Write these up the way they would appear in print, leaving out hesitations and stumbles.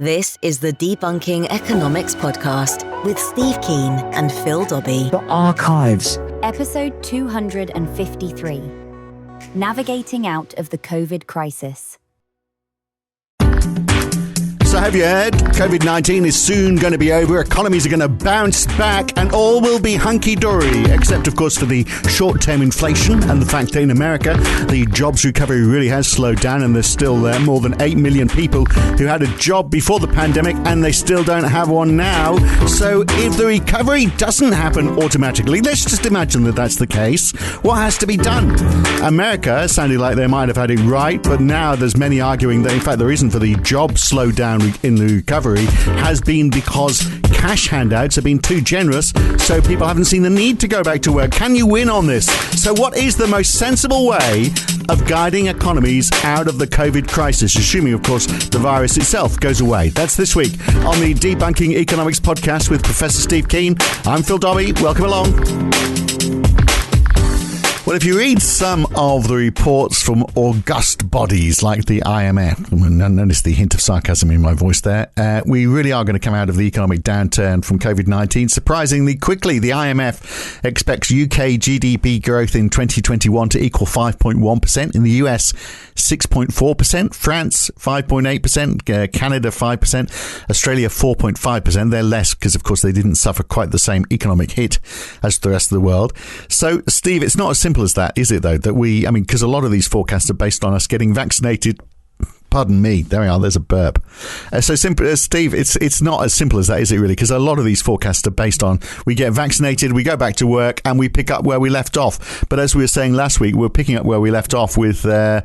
This is the Debunking Economics podcast with Steve Keen and Phil Dobbie. The archives. Episode 253. Navigating out of the COVID crisis. So have you heard? COVID-19 is soon going to be over, economies are going to bounce back, and all will be hunky-dory, except, of course, for the short-term inflation and the fact that in America, the jobs recovery really has slowed down, and there's still more than 8 million people who had a job before the pandemic, and they still don't have one now. So if the recovery doesn't happen automatically, let's just imagine that that's the case, what has to be done? America sounded like they might have had it right, but now there's many arguing that, in fact, the reason for the job slowdown in the recovery has been because cash handouts have been too generous, so people haven't seen the need to go back to work. Can you win on this? So what is the most sensible way of guiding economies out of the COVID crisis, assuming, of course, the virus itself goes away? That's this week on the Debunking Economics podcast with Professor Steve Keen. I'm Phil Dobbie. Welcome along. Well, if you read some of the reports from august bodies like the IMF, notice the hint of sarcasm in my voice there, we really are going to come out of the economic downturn from COVID-19 surprisingly quickly. The IMF expects UK GDP growth in 2021 to equal 5.1%, in the US 6.4%, France 5.8%, Canada 5%, Australia 4.5%. They're less because, of course, they didn't suffer quite the same economic hit as the rest of the world. So, Steve, it's not as simple as that, is it, though? That because a lot of these forecasts are based on us getting vaccinated. Pardon me. There we are. There's a burp. So simple, Steve. It's not as simple as that, is it? Really? Because a lot of these forecasts are based on we get vaccinated, we go back to work, and we pick up where we left off. But as we were saying last week, we're picking up where we left off with a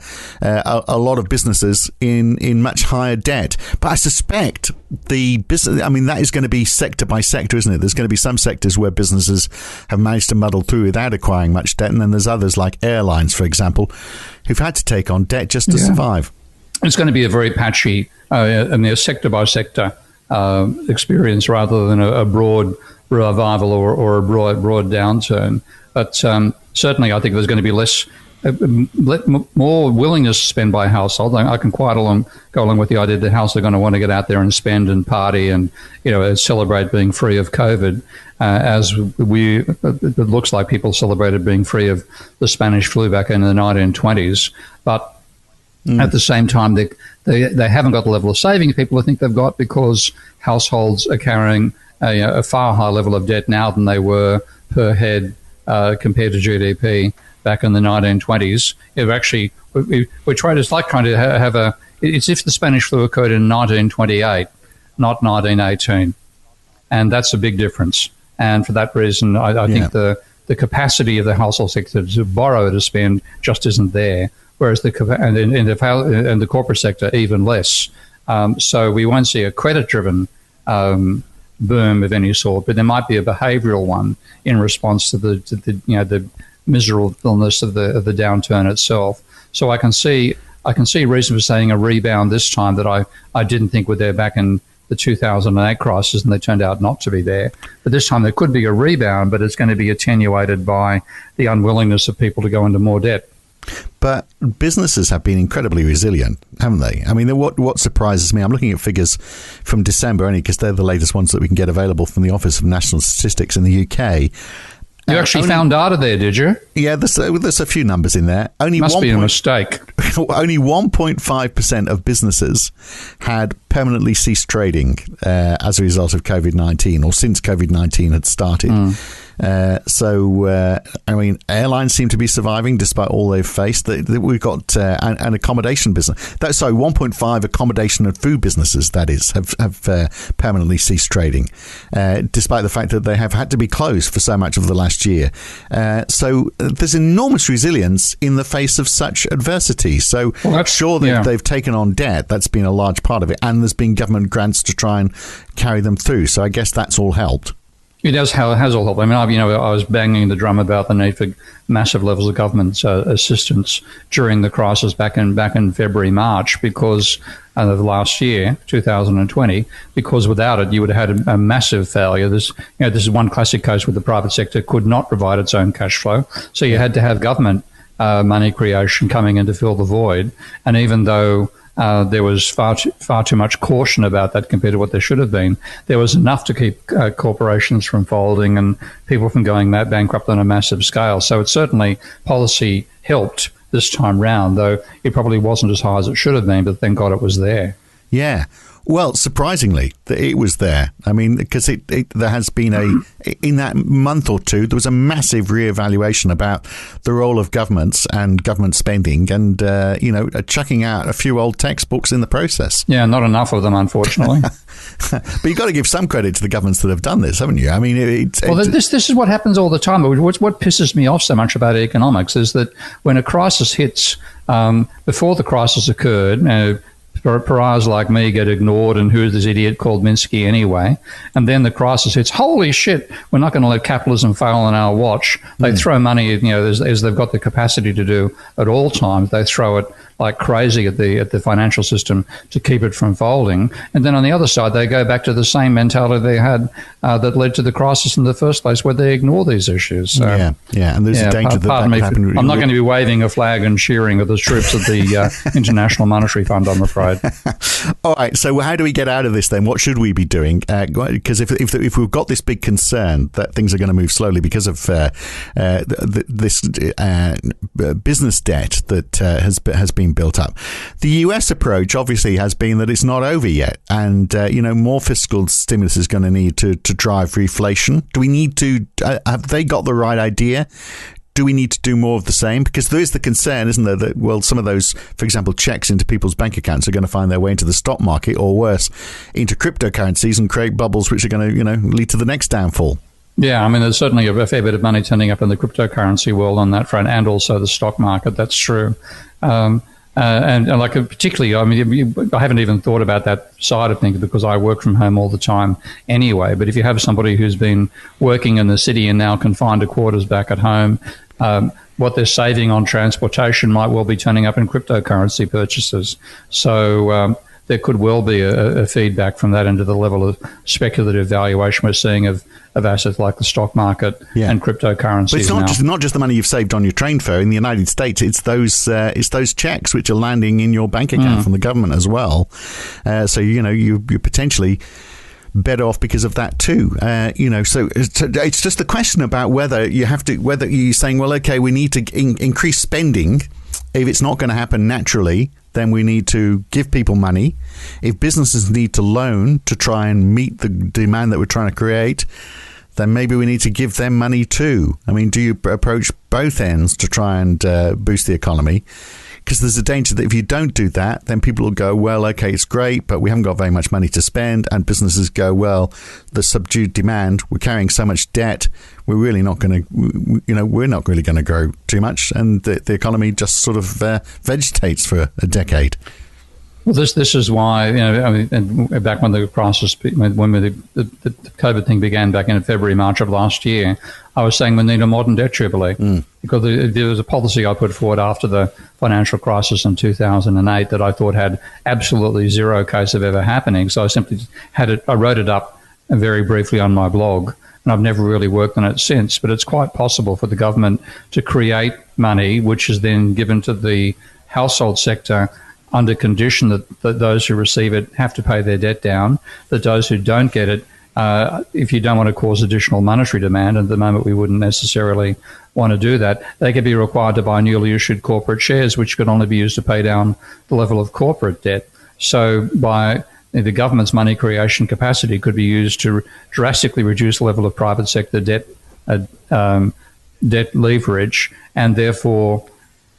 lot of businesses in much higher debt. But I suspect the business. That is going to be sector by sector, isn't it? There's going to be some sectors where businesses have managed to muddle through without acquiring much debt, and then there's others like airlines, for example, who've had to take on debt just to survive. It's going to be a very patchy, sector-by-sector experience rather than a broad revival or a broad downturn. But certainly I think there's going to be more willingness to spend by household. I can quite go along with the idea that households are going to want to get out there and spend and party and celebrate being free of COVID, it looks like people celebrated being free of the Spanish flu back in the 1920s. But at the same time, they haven't got the level of savings people think they've got because households are carrying a far higher level of debt now than they were per head compared to GDP back in the 1920s. It's like trying to have it's if the Spanish flu occurred in 1928, not 1918. And that's a big difference. And for that reason, I think the capacity of the household sector to borrow, to spend, just isn't there. Whereas in the corporate sector, even less. So we won't see a credit-driven boom of any sort, but there might be a behavioural one in response to the miserableness of the downturn itself. So I can see reason for saying a rebound this time that I didn't think were there back in the 2008 crisis, and they turned out not to be there. But this time there could be a rebound, but it's going to be attenuated by the unwillingness of people to go into more debt. But businesses have been incredibly resilient, haven't they? What surprises me, I'm looking at figures from December only because they're the latest ones that we can get available from the Office of National Statistics in the UK. You actually found data there, did you? Yeah, there's a few numbers in there. Must be a mistake. Only 1.5% of businesses had permanently ceased trading as a result of COVID-19 or since COVID-19 had started. Airlines seem to be surviving despite all they've faced. We've got an accommodation business. 1.5 accommodation and food businesses, that is, have permanently ceased trading, despite the fact that they have had to be closed for so much of the last year. So there's enormous resilience in the face of such adversity. So they've taken on debt. That's been a large part of it. And there's been government grants to try and carry them through. So I guess that's all helped. It has all helped. I was banging the drum about the need for massive levels of government assistance during the crisis back in February, March, because of last year, 2020, because without it, you would have had a massive failure. This is one classic case where the private sector could not provide its own cash flow. So you had to have government money creation coming in to fill the void. And even though there was far too much caution about that compared to what there should have been. There was enough to keep corporations from folding and people from going bankrupt on a massive scale. So it certainly, policy helped this time round, though it probably wasn't as high as it should have been, but thank God it was there. Yeah. Well, surprisingly, it was there. I mean, because there has been in that month or two, there was a massive reevaluation about the role of governments and government spending and, chucking out a few old textbooks in the process. Yeah, not enough of them, unfortunately. But you've got to give some credit to the governments that have done this, haven't you? I mean, this is what happens all the time. What pisses me off so much about economics is that when a crisis hits, before the crisis occurred, pariahs like me get ignored, and who's this idiot called Minsky anyway? And then the crisis hits. Holy shit! We're not going to let capitalism fail on our watch. They throw money, as they've got the capacity to do at all times. They throw it like crazy at the financial system to keep it from folding. And then on the other side, they go back to the same mentality they had that led to the crisis in the first place, where they ignore these issues. So, yeah, and there's a danger that could happen. I'm not going to be waving a flag and cheering at the troops of the International Monetary Fund, I'm afraid. All right, so how do we get out of this then? What should we be doing? Because if we've got this big concern that things are going to move slowly because of this business debt that has been built up. The US approach obviously has been that it's not over yet, and more fiscal stimulus is going to need to drive reflation. Do we need to? Have they got the right idea? Do we need to do more of the same? Because there is the concern, isn't there, that, some of those, for example, checks into people's bank accounts are going to find their way into the stock market, or worse, into cryptocurrencies and create bubbles which are going to, lead to the next downfall. Yeah, I mean, there's certainly a fair bit of money turning up in the cryptocurrency world on that front, and also the stock market. That's true. And particularly, I mean, I haven't even thought about that side of things because I work from home all the time anyway. But if you have somebody who's been working in the city and now confined to quarters back at home, what they're saving on transportation might well be turning up in cryptocurrency purchases. So there could well be a feedback from that into the level of speculative valuation we're seeing of assets like the stock market and cryptocurrency. But it's not just the money you've saved on your train fare in the United States. It's those checks which are landing in your bank account from the government as well. So you're potentially better off because of that too. So it's just the question about whether you're saying, well, okay, we need to increase spending. If it's not going to happen naturally, then we need to give people money. If businesses need to loan to try and meet the demand that we're trying to create, then maybe we need to give them money too. I mean, do you approach both ends to try and boost the economy? Because there's a danger that if you don't do that, then people will go, well, okay, it's great, but we haven't got very much money to spend. And businesses go, well, the subdued demand, we're carrying so much debt, we're really not going to, we're not really going to grow too much. And the economy just sort of vegetates for a decade. Well, this is why, back when the crisis, when the COVID thing began back in February, March of last year, I was saying we need a modern debt tripoli because there was a policy I put forward after the financial crisis in 2008 that I thought had absolutely zero case of ever happening. So I simply I wrote it up very briefly on my blog, and I've never really worked on it since. But it's quite possible for the government to create money, which is then given to the household sector under condition that those who receive it have to pay their debt down, that those who don't get it, if you don't want to cause additional monetary demand, and at the moment we wouldn't necessarily want to do that, they could be required to buy newly issued corporate shares, which could only be used to pay down the level of corporate debt. So by the government's money creation capacity could be used to drastically reduce the level of private sector debt leverage, and therefore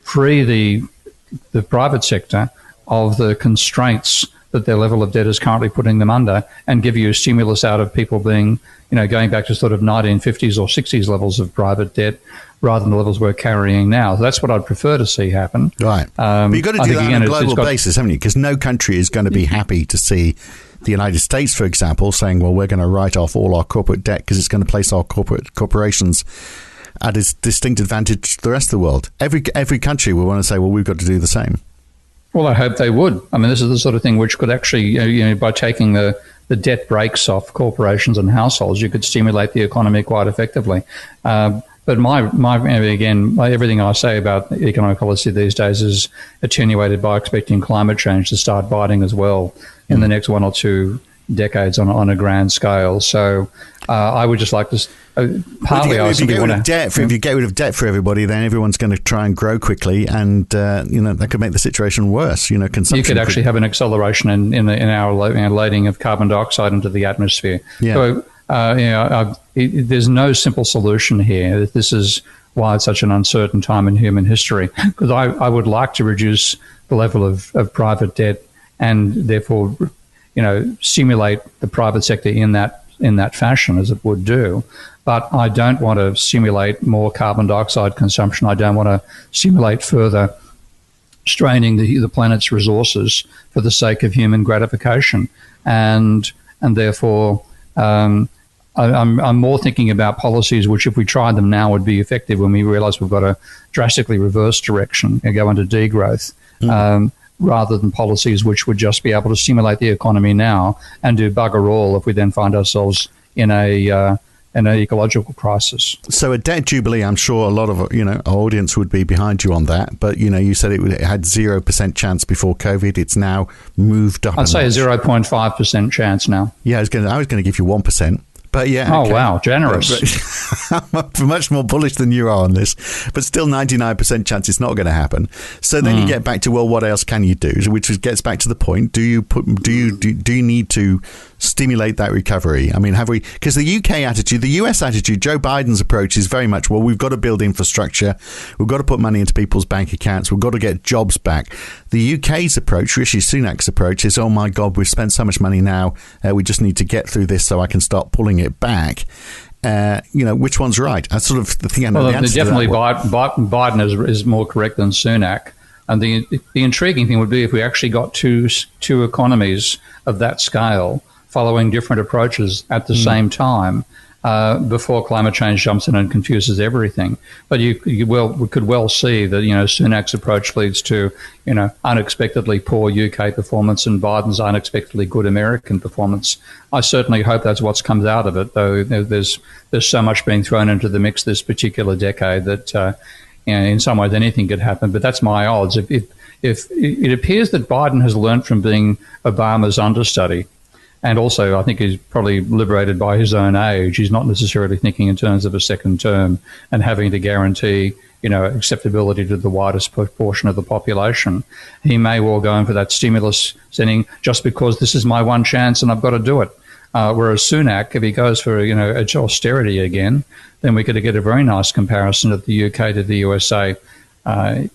free the private sector of the constraints that their level of debt is currently putting them under, and give you a stimulus out of people being, going back to sort of 1950s or 60s levels of private debt rather than the levels we're carrying now. So that's what I'd prefer to see happen. Right. But you've got to do that on a global basis, haven't you? Because no country is going to be happy to see the United States, for example, saying, well, we're going to write off all our corporate debt because it's going to place our corporations at a distinct advantage to the rest of the world. Every country will want to say, well, we've got to do the same. Well, I hope they would. I mean, this is the sort of thing which could actually, by taking the debt breaks off corporations and households, you could stimulate the economy quite effectively. But everything I say about economic policy these days is attenuated by expecting climate change to start biting as well in the next 1 or 2 decades on a grand scale. So I would just like to. If you get rid of debt for everybody, then everyone's going to try and grow quickly, and that could make the situation worse. Consumption. You could actually have an acceleration in our loading of carbon dioxide into the atmosphere. Yeah. So there's no simple solution here. This is why it's such an uncertain time in human history. Because I would like to reduce the level of private debt and therefore, stimulate the private sector in that fashion as it would do. But I don't want to stimulate more carbon dioxide consumption. I don't want to stimulate further straining the planet's resources for the sake of human gratification. And therefore, I'm more thinking about policies which, if we tried them now, would be effective when we realise we've got a drastically reverse direction and go into degrowth. Rather than policies which would just be able to stimulate the economy now and do bugger all if we then find ourselves in an ecological crisis. So a debt jubilee, I'm sure a lot of our audience would be behind you on that. But you said it had 0% chance before COVID. It's now moved up. I'd say a 0.5% chance now. Yeah, I was going to give you 1%. But yeah. Oh, okay. Wow. Generous. I'm much more bullish than you are on this, but still 99% chance it's not going to happen. So then you get back to, well, what else can you do? Which gets back to the point. Do you need to stimulate that recovery? I mean, because the UK attitude, the US attitude, Joe Biden's approach is very much, well, we've got to build infrastructure. We've got to put money into people's bank accounts. We've got to get jobs back. The UK's approach, Rishi Sunak's approach is, oh my God, we've spent so much money now. We just need to get through this so I can start pulling it back. Which one's right? That's sort of the thing. Definitely Biden is more correct than Sunak. And the intriguing thing would be if we actually got two economies of that scale following different approaches at the same time before climate change jumps in and confuses everything. But we could well see that Sunak's approach leads to unexpectedly poor UK performance and Biden's unexpectedly good American performance. I certainly hope that's what comes out of it, though. There's so much being thrown into the mix this particular decade that in some ways anything could happen. But that's my odds. If it appears that Biden has learned from being Obama's understudy. And also, I think he's probably liberated by his own age. He's not necessarily thinking in terms of a second term and having to guarantee, acceptability to the widest portion of the population. He may well go in for that stimulus setting just because this is my one chance and I've got to do it. Whereas Sunak, if he goes for, austerity again, then we could get a very nice comparison of the UK to the USA.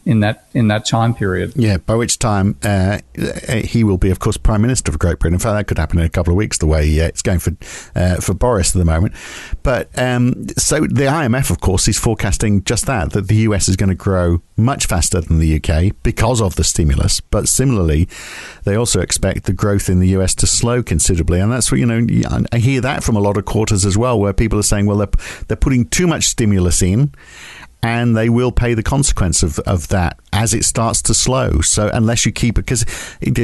In that time period. Yeah, by which time he will be, of course, Prime Minister of Great Britain. In fact, that could happen in a couple of weeks, the way it's going for Boris at the moment. But so the IMF, of course, is forecasting just that the US is going to grow much faster than the UK because of the stimulus. But similarly, they also expect the growth in the US to slow considerably. And that's what, I hear that from a lot of quarters as well, where people are saying, well, they're putting too much stimulus in, and they will pay the consequence of that as it starts to slow. So unless you keep it, because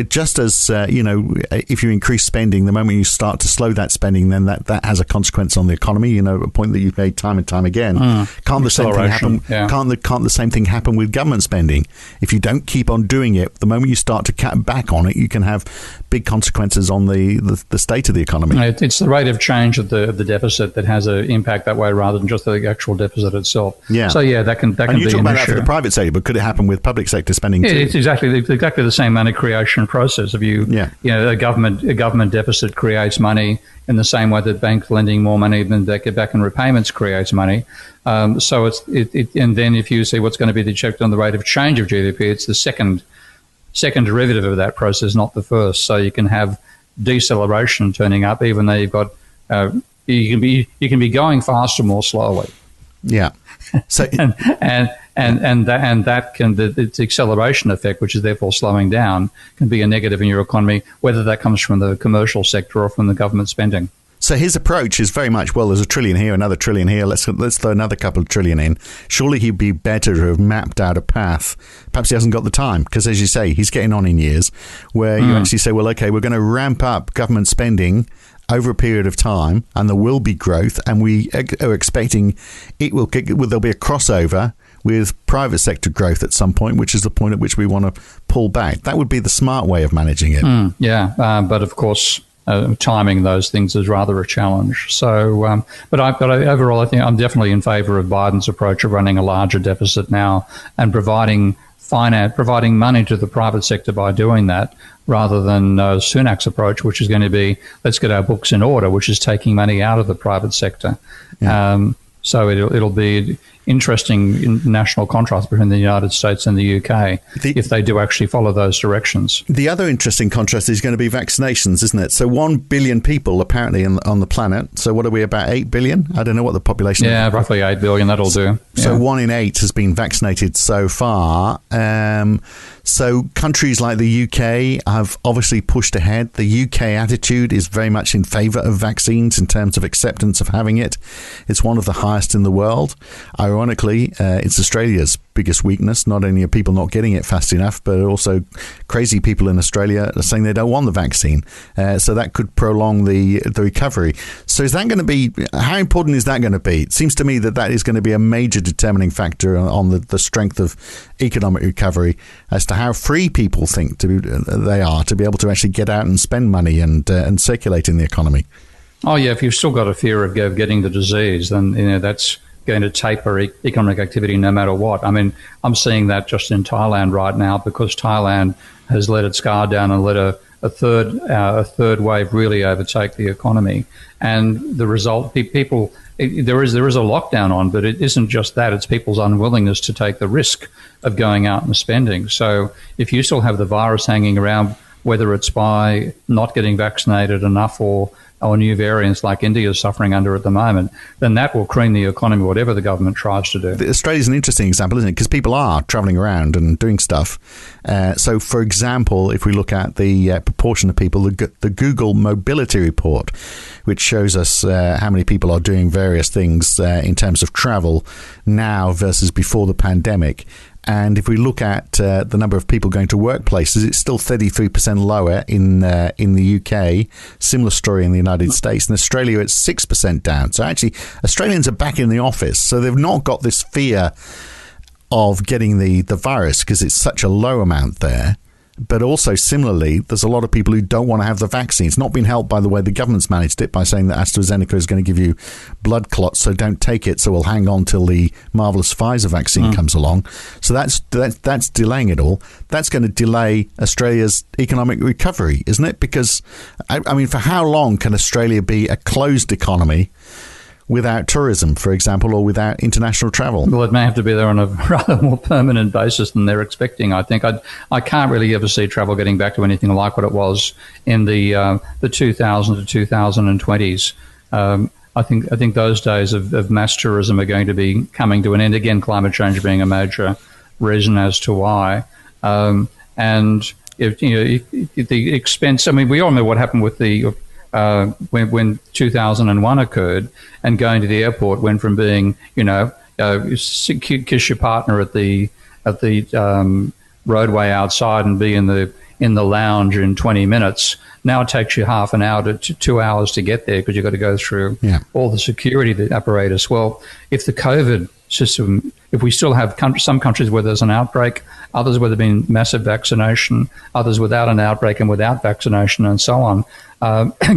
just as, if you increase spending, the moment you start to slow that spending, then that has a consequence on the economy, a point that you've made time and time again. Can't the same thing happen? Yeah. Can't the same thing happen with government spending? If you don't keep on doing it, the moment you start to cut back on it, you can have big consequences on the state of the economy. It's the rate of change of the deficit that has an impact that way rather than just the actual deficit itself. Yeah. So yeah, that can be an issue. And you talk about that for the private sector, but could it happen with public sector spending too? It's exactly the same money creation process. If a government deficit creates money in the same way that banks lending more money than they get back in repayments creates money. So and then if you see what's going to be the check on the rate of change of GDP, it's the second derivative of that process, not the first. So you can have deceleration turning up, even though you've got you can be going faster more slowly. Yeah. So its acceleration effect, which is therefore slowing down, can be a negative in your economy, whether that comes from the commercial sector or from the government spending. So his approach is very much, well, there's $1 trillion here, another $1 trillion here. Let's throw another couple of trillion in. Surely he'd be better to have mapped out a path. Perhaps he hasn't got the time because, as you say, he's getting on in years where you actually say, well, okay, we're going to ramp up government spending over a period of time, and there will be growth, and we are expecting there'll be a crossover with private sector growth at some point, which is the point at which we want to pull back. That would be the smart way of managing it. But of course, timing those things is rather a challenge. So, but overall, I think I'm definitely in favour of Biden's approach of running a larger deficit now and providing money to the private sector by doing that, rather than Sunak's approach, which is going to be, let's get our books in order, which is taking money out of the private sector. Yeah. So it'll be interesting national contrast between the United States and the UK if they do actually follow those directions. The other interesting contrast is going to be vaccinations, isn't it? So 1 billion people apparently on the planet. So what are we, about 8 billion? I don't know what the population is. Yeah, roughly 8 billion, that'll do. Yeah. So 1 in 8 has been vaccinated so far. So countries like the UK have obviously pushed ahead. The UK attitude is very much in favour of vaccines in terms of acceptance of having it. It's one of the highest in the world. Ironically, it's Australia's biggest weakness. Not only are people not getting it fast enough, but also crazy people in Australia are saying they don't want the vaccine. So that could prolong the recovery. So is that going to be, how important is that going to be? It seems to me that is going to be a major determining factor on the strength of economic recovery as to how free people think they are to be able to actually get out and spend money and circulate in the economy. Oh, yeah, if you've still got a fear of getting the disease, then that's going to taper economic activity no matter what. I mean, I'm seeing that just in Thailand right now, because Thailand has let its guard down and let a third wave really overtake the economy. And the result, there is a lockdown on, but it isn't just that. It's people's unwillingness to take the risk of going out and spending. So if you still have the virus hanging around, whether it's by not getting vaccinated enough or new variants like India is suffering under at the moment, then that will cream the economy, whatever the government tries to do. Australia's an interesting example, isn't it? Because people are travelling around and doing stuff. So, for example, if we look at the proportion of people, the Google Mobility Report, which shows us how many people are doing various things in terms of travel now versus before the pandemic. And if we look at the number of people going to workplaces, it's still 33% lower in the UK. Similar story in the United States. In Australia, it's 6% down. So actually, Australians are back in the office. So they've not got this fear of getting the virus because it's such a low amount there. But also, similarly, there's a lot of people who don't want to have the vaccine. It's not been helped by the way the government's managed it by saying that AstraZeneca is going to give you blood clots, so don't take it. So we'll hang on till the marvellous Pfizer vaccine comes along. So that's delaying it all. That's going to delay Australia's economic recovery, isn't it? Because, I mean, for how long can Australia be a closed economy without tourism, for example, or without international travel? Well, it may have to be there on a rather more permanent basis than they're expecting. I think I can't really ever see travel getting back to anything like what it was in the 2000s to 2020s. I think those days of mass tourism are going to be coming to an end. Again, climate change being a major reason as to why. And if the expense, I mean, we all know what happened with the when 2001 occurred, and going to the airport went from being, kiss your partner at the roadway outside and be in the lounge in 20 minutes. Now it takes you half an hour to 2 hours to get there because you've got to go through all the security apparatus. Well, if the COVID system, if we still have some countries where there's an outbreak, others where there's been massive vaccination, others without an outbreak and without vaccination and so on,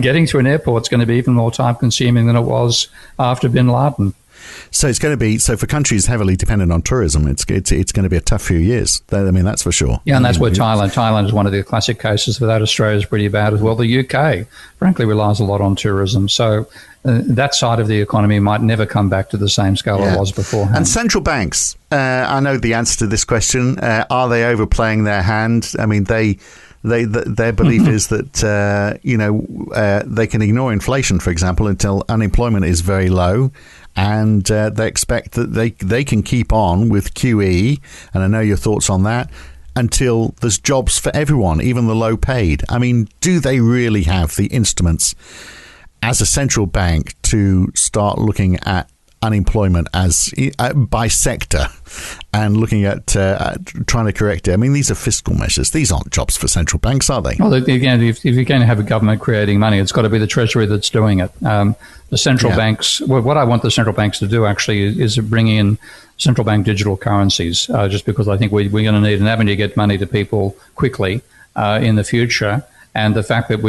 getting to an airport is going to be even more time consuming than it was after bin Laden. So it's going to be, so for countries heavily dependent on tourism, it's going to be a tough few years. I mean, that's for sure. Yeah, and that's where Thailand is one of the classic cases for that. Australia's pretty bad as well. The UK, frankly, relies a lot on tourism. So that side of the economy might never come back to the same scale it was beforehand. And central banks, I know the answer to this question. Are they overplaying their hand? I mean, their belief is that, they can ignore inflation, for example, until unemployment is very low. And they expect that they can keep on with QE, and I know your thoughts on that, until there's jobs for everyone, even the low paid. I mean, do they really have the instruments as a central bank to start looking at unemployment as by sector and looking at trying to correct it. I mean, these are fiscal measures. These aren't jobs for central banks, are they? Well, again, if you're going to have a government creating money, it's got to be the Treasury that's doing it. The central banks, what I want the central banks to do actually is bring in central bank digital currencies, just because I think we're going to need an avenue to get money to people quickly in the future. And the fact that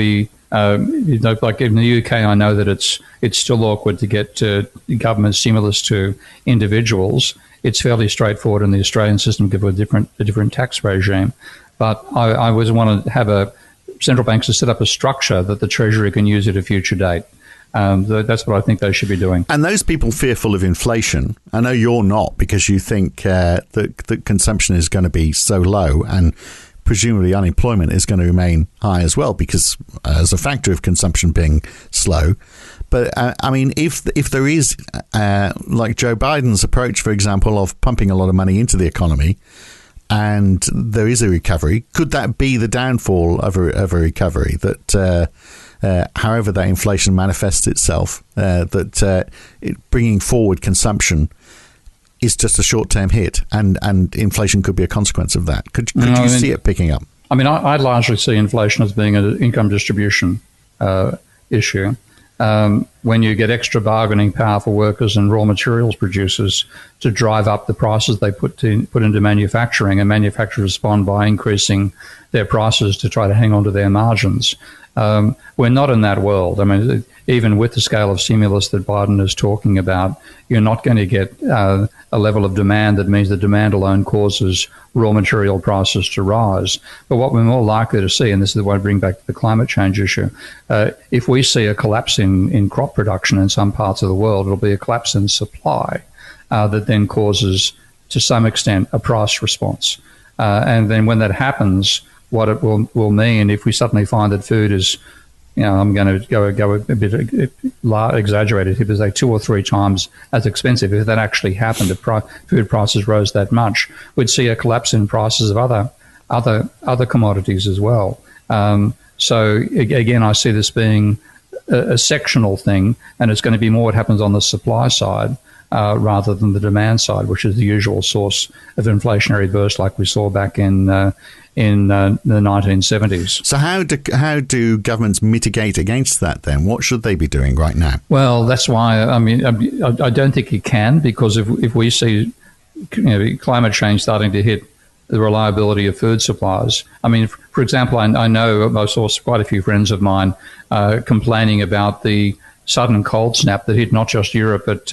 like in the UK, I know that it's still awkward to get government stimulus to individuals. It's fairly straightforward in the Australian system given a different tax regime. But I always want to have central banks to set up a structure that the Treasury can use at a future date. That's what I think they should be doing. And those people fearful of inflation, I know you're not, because you think that consumption is going to be so low, and presumably unemployment is going to remain high as well, because as a factor of consumption being slow. But I mean, if there is like Joe Biden's approach, for example, of pumping a lot of money into the economy, and there is a recovery, could that be the downfall of a recovery? That however that inflation manifests itself, bringing forward consumption is just a short-term hit, and inflation could be a consequence of that. Could you see it picking up? I mean, I largely see inflation as being an income distribution issue. When you get extra bargaining power for workers and raw materials producers to drive up the prices they put into manufacturing, and manufacturers respond by increasing their prices to try to hang on to their margins. We're not in that world. I mean, even with the scale of stimulus that Biden is talking about, you're not going to get a level of demand that means the demand alone causes raw material prices to rise. But what we're more likely to see, and this is what I bring back to the climate change issue, if we see a collapse in crop production in some parts of the world, it'll be a collapse in supply that then causes, to some extent, a price response. And then when that happens, what it will mean, if we suddenly find that food is, I'm going to go a bit exaggerated here, but say 2 or 3 times as expensive. If that actually happened, if food prices rose that much, we'd see a collapse in prices of other commodities as well. So again, I see this being a sectional thing, and it's going to be more what happens on the supply side rather than the demand side, which is the usual source of inflationary burst like we saw back in the 1970s. So how do governments mitigate against that then? What should they be doing right now? Well, that's why, I mean, I don't think you can, because if we see climate change starting to hit the reliability of food supplies. I mean, for example, I know I saw quite a few friends of mine complaining about the sudden cold snap that hit not just Europe but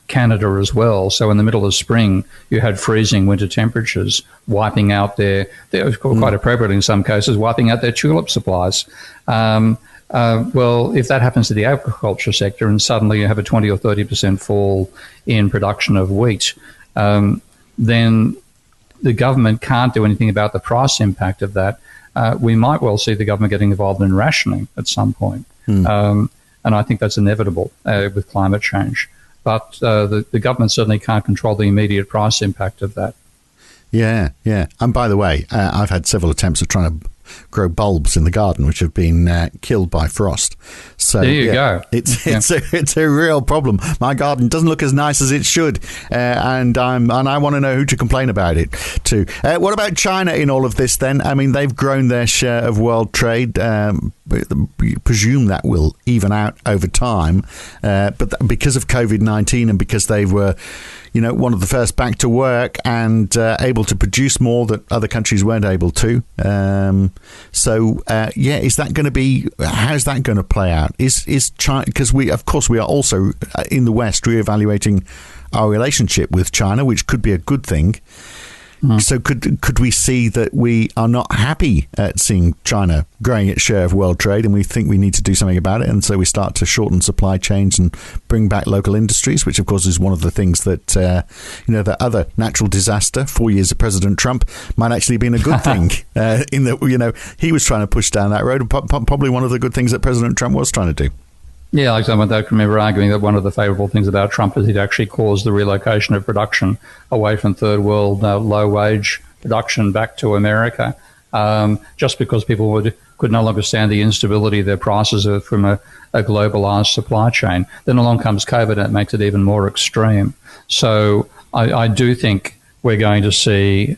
Canada as well. So in the middle of spring, you had freezing winter temperatures wiping out quite appropriately in some cases, wiping out their tulip supplies. Well, if that happens to the agriculture sector and suddenly you have a 20 or 30% fall in production of wheat, then the government can't do anything about the price impact of that. We might well see the government getting involved in rationing at some point. And I think that's inevitable with climate change. But the government certainly can't control the immediate price impact of that. Yeah. And by the way, I've had several attempts of trying to grow bulbs in the garden, which have been killed by frost. So there you go. It's a real problem. My garden doesn't look as nice as it should, and I want to know who to complain about it to. What about China in all of this then? I mean, they've grown their share of world trade. Presume that will even out over time, but because of COVID-19 and because they were, one of the first back to work and able to produce more that other countries weren't able to. Is that going to be? How's that going to play out? Is China, because we are also in the West reevaluating our relationship with China, which could be a good thing. So could we see that we are not happy at seeing China growing its share of world trade, and we think we need to do something about it, and so we start to shorten supply chains and bring back local industries, which of course is one of the things that the other natural disaster, 4 years of President Trump, might actually have been a good thing in that he was trying to push down that road, and probably one of the good things that President Trump was trying to do. Yeah, like someone that can remember arguing that one of the favourable things about Trump is he'd actually caused the relocation of production away from third world low-wage production back to America. just because people could no longer stand the instability of their prices from a globalized supply chain. Then along comes COVID, and it makes it even more extreme. So I do think we're going to see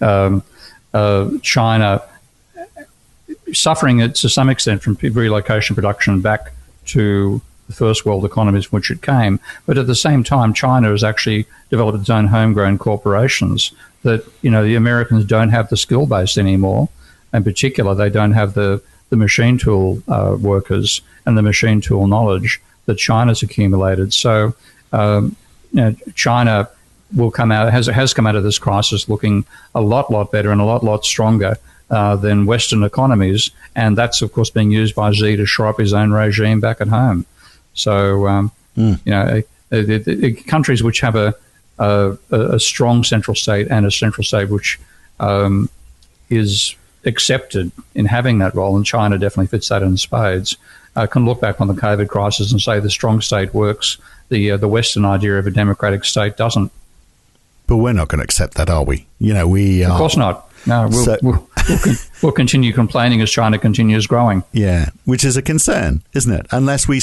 China suffering to some extent from relocation production back to the first world economies from which it came. But at the same time, China has actually developed its own homegrown corporations that, the Americans don't have the skill base anymore. In particular, they don't have the machine tool workers and the machine tool knowledge that China's accumulated. So, China will come out, has come out of this crisis looking a lot better and a lot stronger than Western economies, and that's of course being used by Xi to shore up his own regime back at home. So, the countries which have a strong central state and a central state which is accepted in having that role, and China definitely fits that in spades, can look back on the COVID crisis and say the strong state works, the Western idea of a democratic state doesn't. But we're not going to accept that, are we? We are. Of course not. No, we'll continue complaining as China continues growing. Yeah, which is a concern, isn't it? Unless we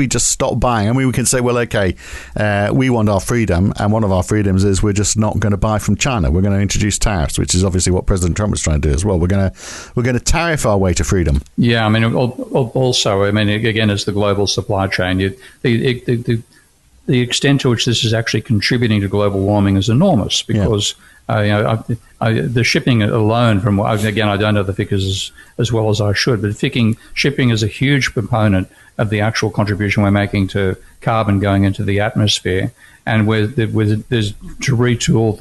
just stop buying. I mean, we can say, well, okay, we want our freedom, and one of our freedoms is we're just not going to buy from China. We're going to introduce tariffs, which is obviously what President Trump was trying to do as well. We're going to tariff our way to freedom. Yeah, I mean, also, again, as the global supply chain, the extent to which this is actually contributing to global warming is enormous because. Yeah. The shipping alone, again, I don't know the figures as well as I should, but shipping is a huge component of the actual contribution we're making to carbon going into the atmosphere. And there's to retool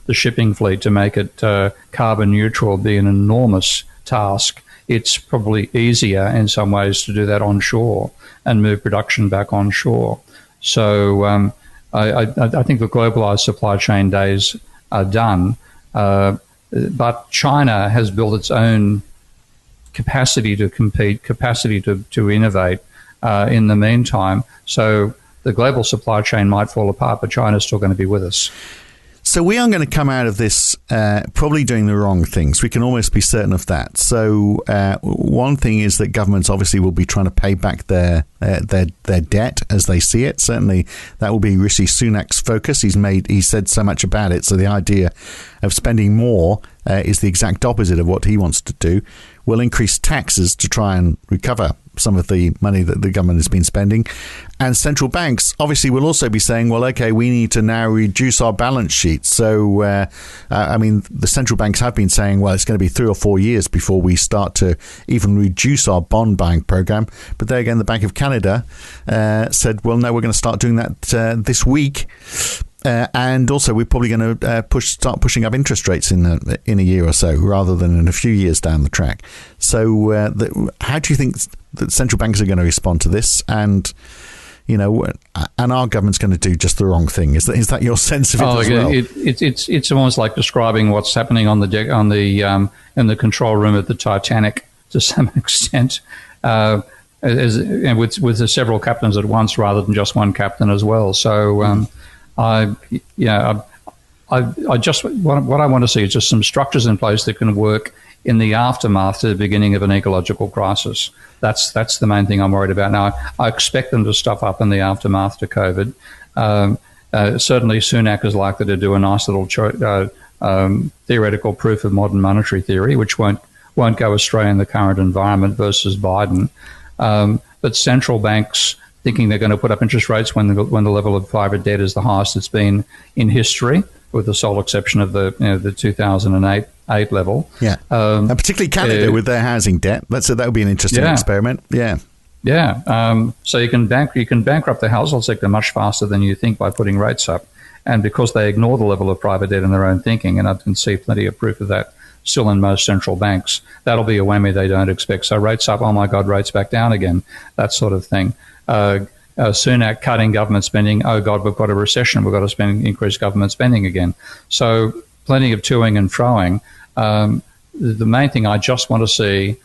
the shipping fleet to make it carbon neutral would be an enormous task. It's probably easier in some ways to do that onshore and move production back onshore. So I think the globalized supply chain days are done, but China has built its own capacity to compete, capacity to innovate in the meantime. So the global supply chain might fall apart, but China's still going to be with us. So we are going to come out of this probably doing the wrong things. We can almost be certain of that. So one thing is that governments obviously will be trying to pay back their debt as they see it. Certainly that will be Rishi Sunak's focus. He said so much about it. So the idea of spending more is the exact opposite of what he wants to do. We'll increase taxes to try and recover some of the money that the government has been spending. And central banks obviously will also be saying, well, okay, we need to now reduce our balance sheet. So, the central banks have been saying, well, it's going to be 3 or 4 years before we start to even reduce our bond buying program. But there again, the Bank of Canada said, well, no, we're going to start doing that this week. And also, we're probably going to start pushing up interest rates in a year or so, rather than in a few years down the track. So, how do you think that central banks are going to respond to this? And and our government's going to do just the wrong thing. Is that your sense of it as well? It's almost like describing what's happening on the deck in the control room at the Titanic to some extent. With several captains at once rather than just one captain as well. So what I want to see is just some structures in place that can work in the aftermath to the beginning of an ecological crisis. That's the main thing I'm worried about. Now, I expect them to stuff up in the aftermath to COVID. Certainly, Sunak is likely to do a nice little theoretical proof of modern monetary theory, which won't go astray in the current environment versus Biden. But central banks thinking they're going to put up interest rates when the level of private debt is the highest it's been in history, with the sole exception of the 2008 level. Yeah, and particularly Canada with their housing debt. That would be an interesting experiment. Yeah. Yeah. So you can bankrupt the household sector much faster than you think by putting rates up, and because they ignore the level of private debt in their own thinking, and I can see plenty of proof of that still in most central banks. That'll be a whammy they don't expect. So rates up, oh my God, rates back down again, that sort of thing. Sunak cutting government spending, oh God, we've got a recession, we've got to increase government spending again. So plenty of toing and froing. The main thing, I just want to see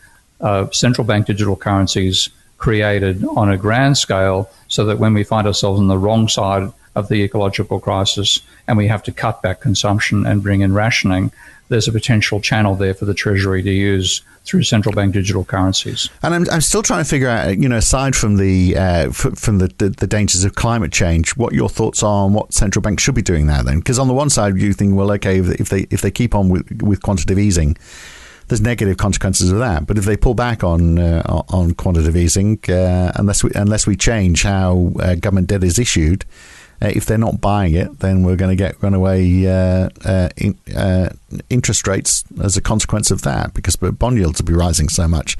central bank digital currencies created on a grand scale so that when we find ourselves on the wrong side of the ecological crisis and we have to cut back consumption and bring in rationing, there's a potential channel there for the Treasury to use through central bank digital currencies. And I'm still trying to figure out, aside from the dangers of climate change, what your thoughts are on what central banks should be doing now then. Because on the one side, you think, well, okay, if they keep on with quantitative easing, there's negative consequences of that. But if they pull back on quantitative easing, unless we change how government debt is issued, if they're not buying it, then we're going to get runaway interest rates as a consequence of that, because bond yields will be rising so much.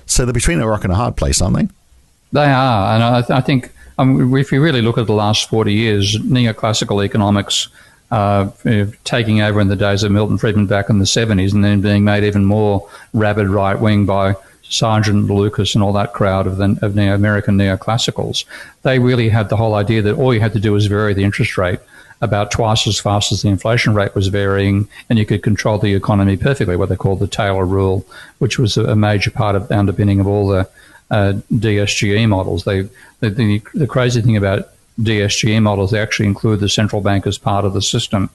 So they're between a rock and a hard place, aren't they? They are. And I think if you really look at the last 40 years, neoclassical economics taking over in the days of Milton Friedman back in the 70s and then being made even more rabid right-wing by Sargent, Lucas and all that crowd of American neoclassicals. They really had the whole idea that all you had to do was vary the interest rate about twice as fast as the inflation rate was varying, and you could control the economy perfectly, what they called the Taylor rule, which was a major part of the underpinning of all the DSGE models. The crazy thing about DSGE models, they actually include the central bank as part of the system.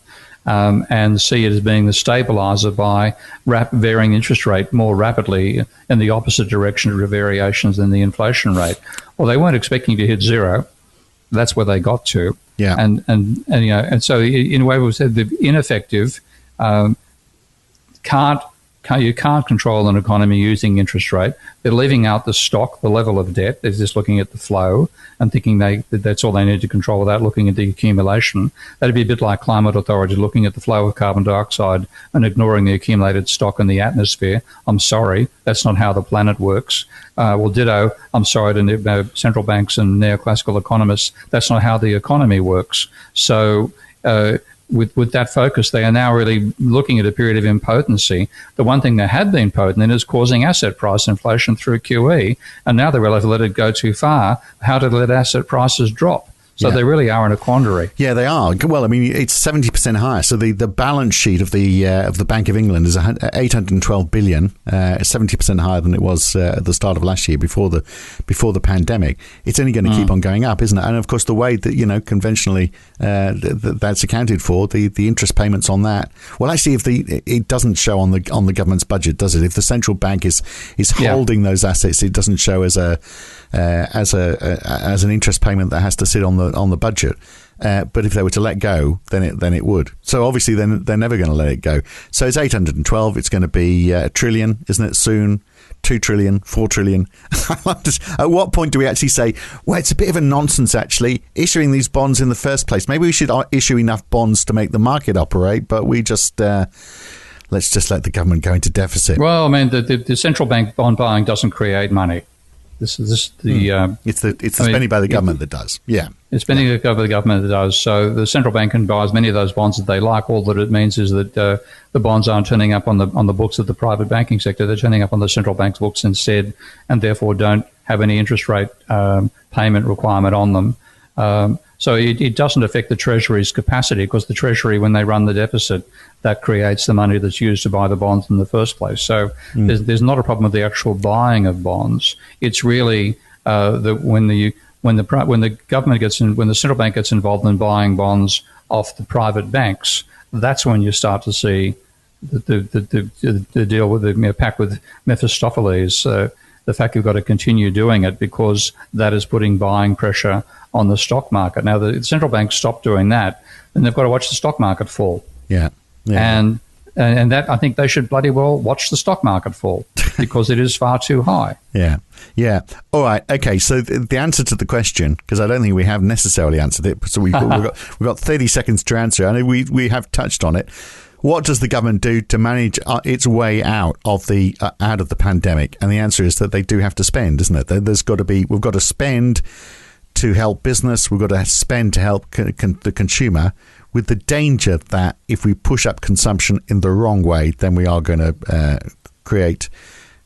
And see it as being the stabilizer by varying interest rate more rapidly in the opposite direction of the variations in the inflation rate. Well, they weren't expecting to hit zero. That's where they got to. Yeah. And so in a way we said the ineffective you can't control an economy using interest rate. They're leaving out the stock, the level of debt. They're just looking at the flow and thinking that's all they need to control without looking at the accumulation. That'd be a bit like climate authority looking at the flow of carbon dioxide and ignoring the accumulated stock in the atmosphere. I'm sorry, that's not how the planet works. Well, ditto, I'm sorry to central banks and neoclassical economists, that's not how the economy works. So with that focus, they are now really looking at a period of impotency. The one thing they had been potent in is causing asset price inflation through QE, and now they realize to let it go too far, how to let asset prices drop. So they really are in a quandary. Yeah, they are. Well, I mean, it's 70% higher. So the balance sheet of the Bank of England is 812 billion, 70% higher than it was at the start of last year before the pandemic. It's only going to keep on going up, isn't it? And of course, the way that conventionally that's accounted for, the interest payments on that. Well, actually, it doesn't show on the government's budget, does it? If the central bank is holding those assets, it doesn't show as an interest payment that has to sit on the budget. But if they were to let go, then it would. So obviously, then they're never going to let it go. So it's 812. It's going to be a trillion, isn't it? Soon, 2 trillion, 4 trillion. At what point do we actually say, well, it's a bit of a nonsense actually issuing these bonds in the first place? Maybe we should issue enough bonds to make the market operate, but we just let's just let the government go into deficit. Well, I mean, the central bank bond buying doesn't create money. It's the spending by the government that does. Yeah. It's spending by the government that does. So the central bank can buy as many of those bonds that they like. All that it means is that the bonds aren't turning up on the books of the private banking sector. They're turning up on the central bank's books instead, and therefore don't have any interest rate payment requirement on them. So it doesn't affect the Treasury's capacity, because the Treasury, when they run the deficit, that creates the money that's used to buy the bonds in the first place. So there's not a problem with the actual buying of bonds. It's really when the government when the central bank gets involved in buying bonds off the private banks, that's when you start to see the deal with the pact with Mephistopheles. The fact you've got to continue doing it because that is putting buying pressure on the stock market. Now, the central banks stop doing that, and they've got to watch the stock market fall. Yeah. And that, I think they should bloody well watch the stock market fall because it is far too high. Yeah. All right. Okay. So the answer to the question, because I don't think we have necessarily answered it, so we've got 30 seconds to answer. I know we have touched on it. What does the government do to manage its way out of the pandemic? And the answer is that they do have to spend, isn't it? We've got to spend to help business. We've got to spend to help the consumer, with the danger that if we push up consumption in the wrong way, then we are going to create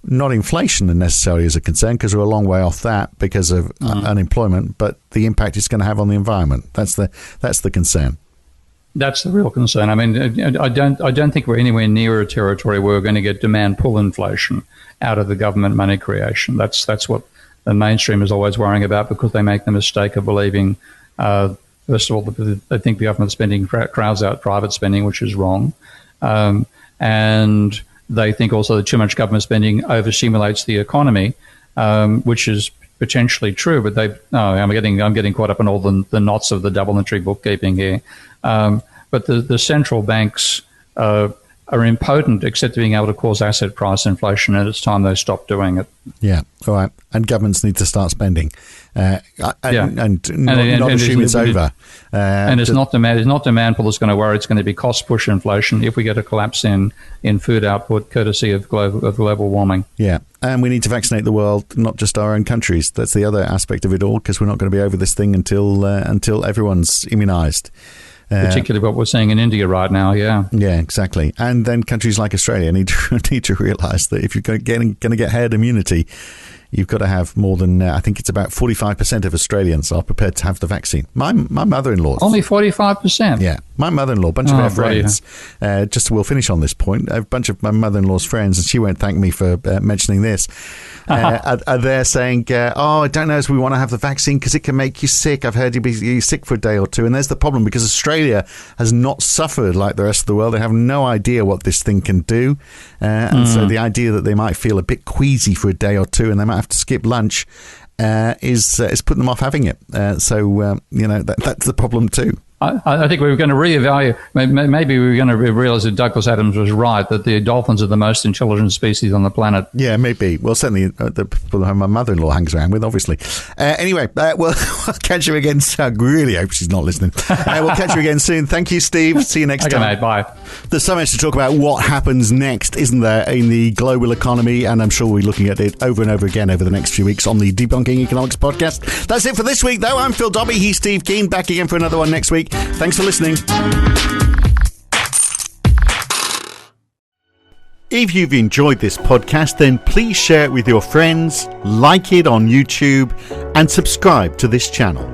not inflation necessarily as a concern, because we're a long way off that because of unemployment, but the impact it's going to have on the environment. That's the concern. That's the real concern. I mean, I don't think we're anywhere near a territory where we're going to get demand pull inflation out of the government money creation. That's what the mainstream is always worrying about, because they make the mistake of believing First of all, they think the government spending crowds out private spending, which is wrong. And they think also that too much government spending overstimulates the economy, which is potentially true. But I'm getting caught up in all the knots of the double entry bookkeeping here. But the central banks are impotent except being able to cause asset price inflation, and it's time they stop doing it. Yeah, all right. And governments need to start spending, and not assume it's over. And it's not demand pull that's going to worry. It's going to be cost push inflation if we get a collapse in food output, courtesy of global warming. Yeah, and we need to vaccinate the world, not just our own countries. That's the other aspect of it all, because we're not going to be over this thing until everyone's immunised. Particularly what we're seeing in India right now, yeah. Yeah, exactly. And then countries like Australia need to realise that if you're going to get herd immunity, you've got to have more than, I think it's about 45% of Australians are prepared to have the vaccine. My mother-in-law. Only 45%? Yeah. My mother-in-law, a bunch of our friends, we'll finish on this point, a bunch of my mother-in-law's friends, and she won't thank me for mentioning this, are there saying, I don't know if we want to have the vaccine because it can make you sick. I've heard you're sick for a day or two. And there's the problem, because Australia has not suffered like the rest of the world. They have no idea what this thing can do. And so the idea that they might feel a bit queasy for a day or two and they might have to skip lunch is putting them off having it. That's the problem too. I think we were going to reevaluate. Maybe we were going to realise that Douglas Adams was right, that the dolphins are the most intelligent species on the planet. Yeah, maybe. Well, certainly the people who my mother-in-law hangs around with, obviously. Anyway, we'll catch you again. I really hope she's not listening. We'll catch you again soon. Thank you, Steve. See you next time. Okay, mate. Bye. There's so much to talk about what happens next, isn't there, in the global economy? And I'm sure we'll be looking at it over and over again over the next few weeks on the Debunking Economics podcast. That's it for this week, though. I'm Phil Dobbie. He's Steve Keen. Back again for another one next week. Thanks for listening. If you've enjoyed this podcast, then please share it with your friends, like it on YouTube, and subscribe to this channel.